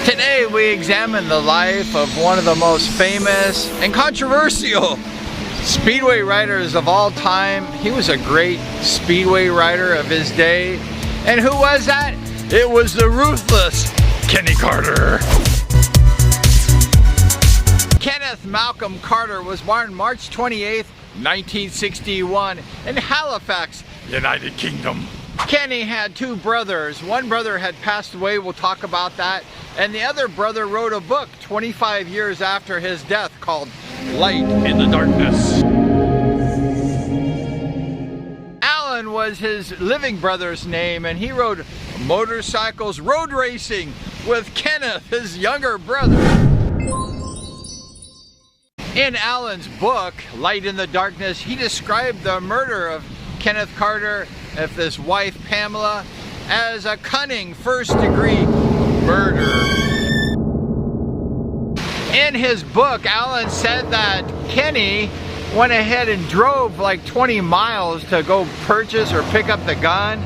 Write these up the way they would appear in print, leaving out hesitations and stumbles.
Today we examine the life of one of the most famous and controversial Speedway riders of all time. He was a great Speedway rider of his day. And who was that? It was the ruthless Kenny Carter. Kenneth Malcolm Carter was born March 28th, 1961 in Halifax, United Kingdom. Kenny had two brothers. One brother had passed away, we'll talk about that, and the other brother wrote a book 25 years after his death called Light in the Darkness. Alan was his living brother's name, and he rode motorcycles road racing with Kenneth, his younger brother. In Alan's book, Light in the Darkness, he described the murder of Kenneth Carter and his wife Pamela as a cunning first-degree murder. In his book, Alan said that Kenny went ahead and drove like 20 miles to go purchase or pick up the gun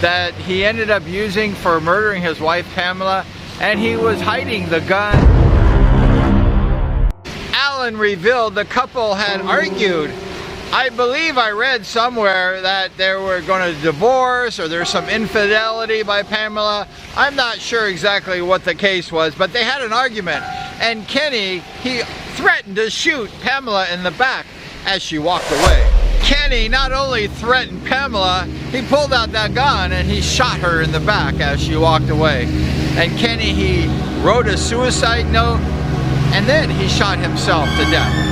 that he ended up using for murdering his wife Pamela, and he was hiding the gun. Alan revealed the couple had argued. I believe I read somewhere that they were going to divorce, or there's some infidelity by Pamela. I'm not sure exactly what the case was, but they had an argument, and Kenny, he threatened to shoot Pamela in the back as she walked away. Kenny not only threatened Pamela, he pulled out that gun and he shot her in the back as she walked away. And Kenny, he wrote a suicide note, and then he shot himself to death.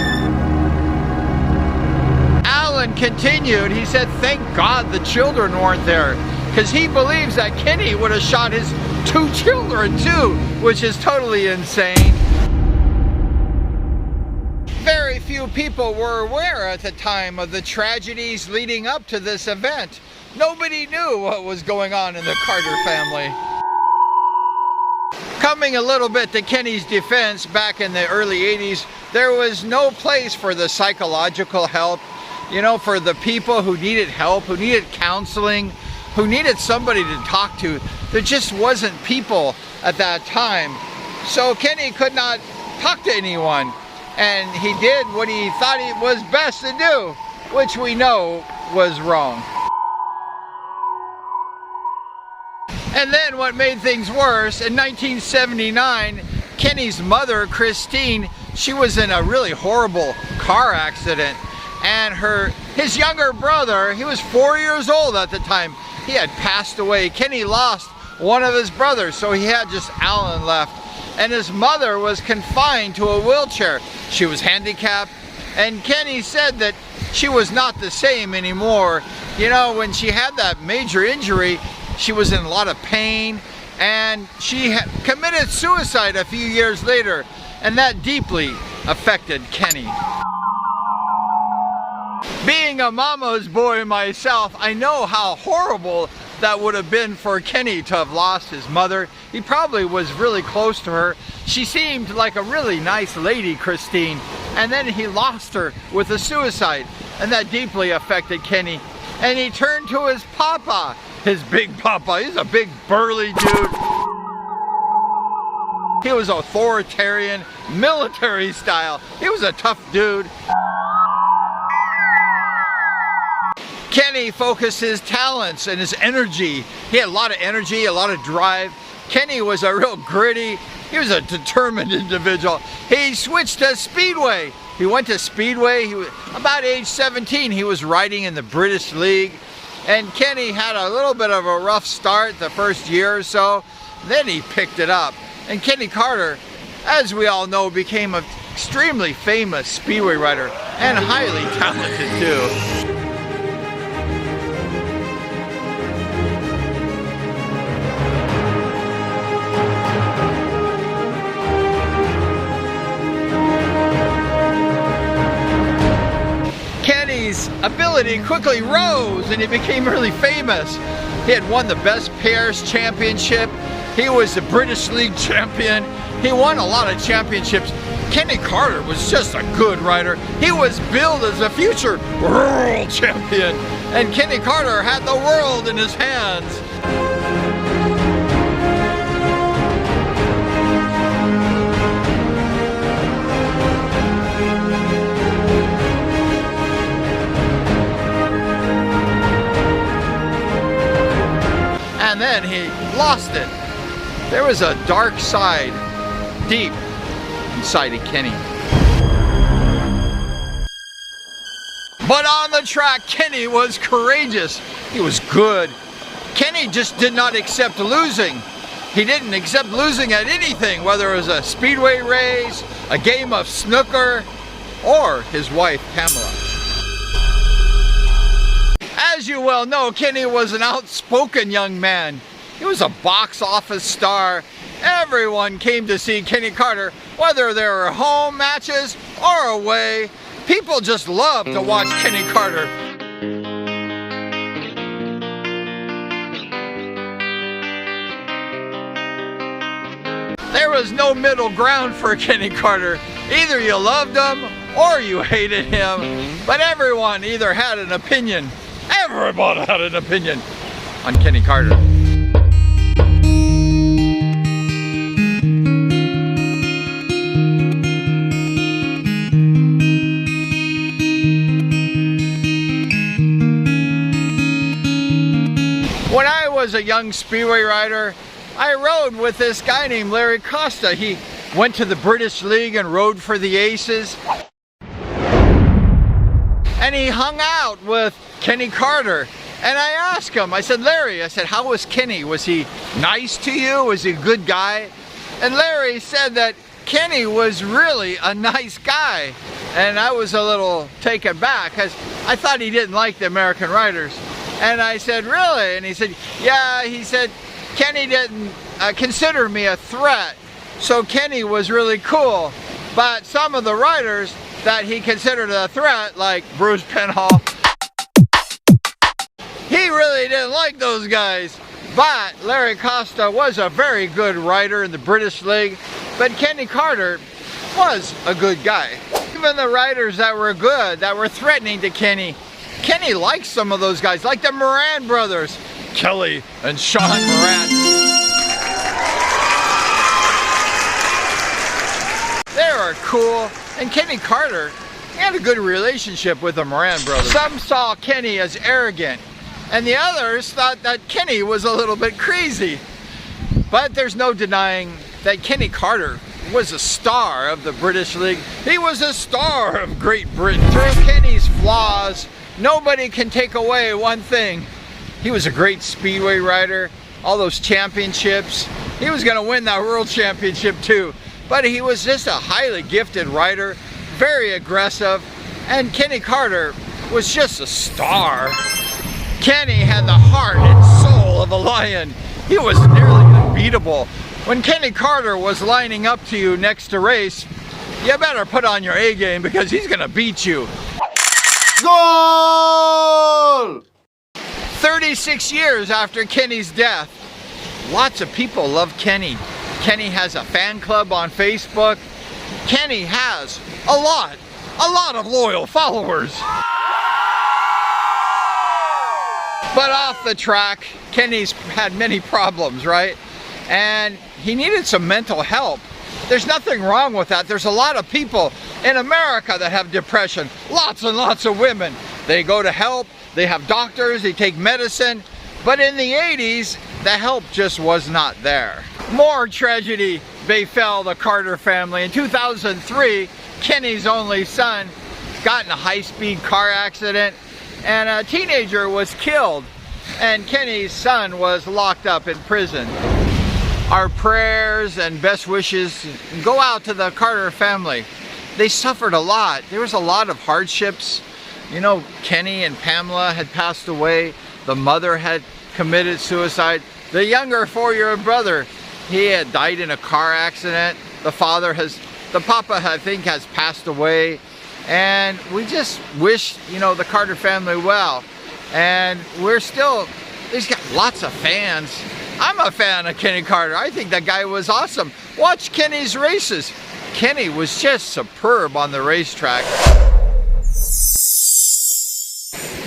Alan continued, he said, thank God the children weren't there, because he believes that Kenny would have shot his two children too, which is totally insane. Very few people were aware at the time of the tragedies leading up to this event. Nobody knew what was going on in the Carter family. Coming a little bit to Kenny's defense, back in the early 80s, there was no place for the psychological help, you know, for the people who needed help, who needed counseling, who needed somebody to talk to. There just wasn't people at that time. So Kenny could not talk to anyone, and he did what he thought it was best to do, which we know was wrong. And then what made things worse, in 1979, Kenny's mother, Christine, she was in a really horrible car accident. And his younger brother, he was 4 years old at the time, he had passed away. Kenny lost one of his brothers, so he had just Alan left. And his mother was confined to a wheelchair. She was handicapped, and Kenny said that she was not the same anymore. You know, when she had that major injury, she was in a lot of pain, and she had committed suicide a few years later, and that deeply affected Kenny. Being a mama's boy myself, I know how horrible that would have been for Kenny to have lost his mother. He probably was really close to her. She seemed like a really nice lady, Christine, and then he lost her with a suicide, and that deeply affected Kenny. And he turned to his papa, his big papa. He's a big burly dude. He was authoritarian, military style. He was a tough dude. Kenny focused his talents and his energy. He had a lot of energy, a lot of drive. Kenny was a real gritty, he was a determined individual. He switched to Speedway. He went to Speedway. He was about age 17. He was riding in the British League. And Kenny had a little bit of a rough start the first year or so. Then he picked it up. And Kenny Carter, as we all know, became an extremely famous Speedway rider and highly talented too. Kenny's ability quickly rose and he became really famous. He had won the Best Pairs Championship. He was the British League champion. He won a lot of championships. Kenny Carter was just a good rider. He was billed as a future world champion. And Kenny Carter had the world in his hands. lost it. There was a dark side deep inside of Kenny. But on the track, Kenny was courageous. He was good. Kenny just did not accept losing. He didn't accept losing at anything, whether it was a speedway race, a game of snooker, or his wife, Pamela. As you well know, Kenny was an outspoken young man. He was a box office star. Everyone came to see Kenny Carter, whether they were home matches or away. People just loved to watch Kenny Carter. There was no middle ground for Kenny Carter. Either you loved him or you hated him. But everyone either had an opinion. Everyone had an opinion on Kenny Carter. When I was a young speedway rider, I rode with this guy named Larry Costa. He went to the British League and rode for the Aces. And he hung out with Kenny Carter. And I asked him, I said, Larry, I said, how was Kenny? Was he nice to you? Was he a good guy? And Larry said that Kenny was really a nice guy. And I was a little taken back because I thought he didn't like the American riders. And I said, really? And he said, yeah, he said, Kenny didn't consider me a threat. So Kenny was really cool. But some of the riders that he considered a threat, like Bruce Penhall, he really didn't like those guys. But Larry Costa was a very good rider in the British League. But Kenny Carter was a good guy. Even the riders that were good, that were threatening to Kenny, Kenny liked some of those guys, like the Moran brothers, Kelly and Sean Moran. They were cool, and Kenny Carter, he had a good relationship with the Moran brothers. Some saw Kenny as arrogant, and the others thought that Kenny was a little bit crazy. But there's no denying that Kenny Carter was a star of the British League. He was a star of Great Britain. Through Kenny's flaws, nobody can take away one thing. He was a great speedway rider, all those championships. He was gonna win that world championship too. But he was just a highly gifted rider, very aggressive, and Kenny Carter was just a star. Kenny had the heart and soul of a lion. He was nearly unbeatable. When Kenny Carter was lining up to you next to race, you better put on your A game because he's gonna beat you. Goal! 36 years after Kenny's death, lots of people love Kenny. Kenny has a fan club on Facebook. Kenny has a lot of loyal followers. But off the track, Kenny's had many problems, right? And he needed some mental help. There's nothing wrong with that. There's a lot of people in America that have depression. Lots and lots of women. They go to help, they have doctors, they take medicine. But in the 80s, the help just was not there. More tragedy befell the Carter family. In 2003, Kenny's only son got in a high-speed car accident and a teenager was killed. And Kenny's son was locked up in prison. Our prayers and best wishes go out to the Carter family. They suffered a lot. There was a lot of hardships. You know, Kenny and Pamela had passed away. The mother had committed suicide. The younger 4-year-old brother, he had died in a car accident. The papa I think has passed away. And we just wish, you know, the Carter family well. And he's got lots of fans. I'm a fan of Kenny Carter. I think that guy was awesome. Watch Kenny's races. Kenny was just superb on the racetrack.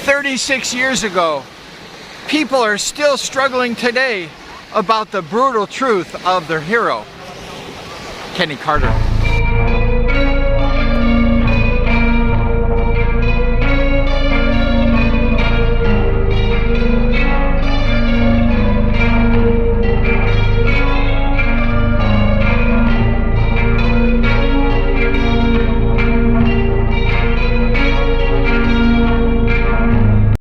36 years ago, people are still struggling today about the brutal truth of their hero, Kenny Carter.